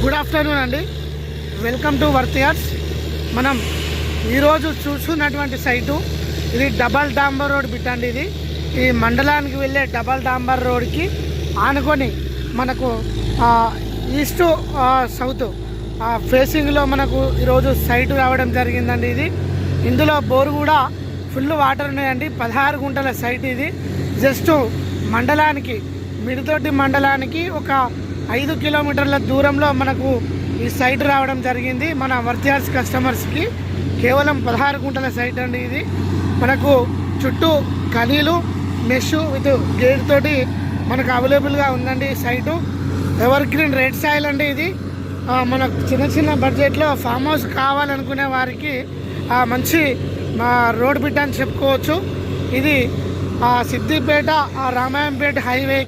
Good afternoon అండి. Welcome to వర్తియార్స్. మనం ఈరోజు చూస్తున్నటువంటి సైటు ఇది డబల్ డాంబర్ రోడ్ బిట్ అండి. ఇది ఈ మండలానికి వెళ్ళే డబల్ డాంబర్ రోడ్కి ఆనుకొని మనకు ఈస్ట్ సౌత్ ఫేసింగ్లో మనకు ఈరోజు సైటు రావడం జరిగిందండి. ఇందులో బోరు కూడా ఫుల్ వాటర్ ఉన్నాయండి. 16 గుంటల సైట్ ఇది. జస్ట్ మండలానికి మిడితోటి మండలానికి ఒక 5 కిలోమీటర్ల దూరంలో మనకు ఈ సైట్ రావడం జరిగింది. మన వర్తియార్స్ కస్టమర్స్కి కేవలం 16 గుంటల సైట్ అండి. ఇది మనకు చుట్టూ కనీలు మెష్ విత్ గేట్ తోటి మనకు అవైలబుల్గా ఉందండి. Site ever green red soil అండి. ఇది మనకు చిన్న బడ్జెట్లో ఫామ్ హౌస్ కావాలనుకునే వారికి మంచి రోడ్ బిట్ అని చెప్పుకోవచ్చు. ఇది సిద్దిపేట రామాయంపేట హైవే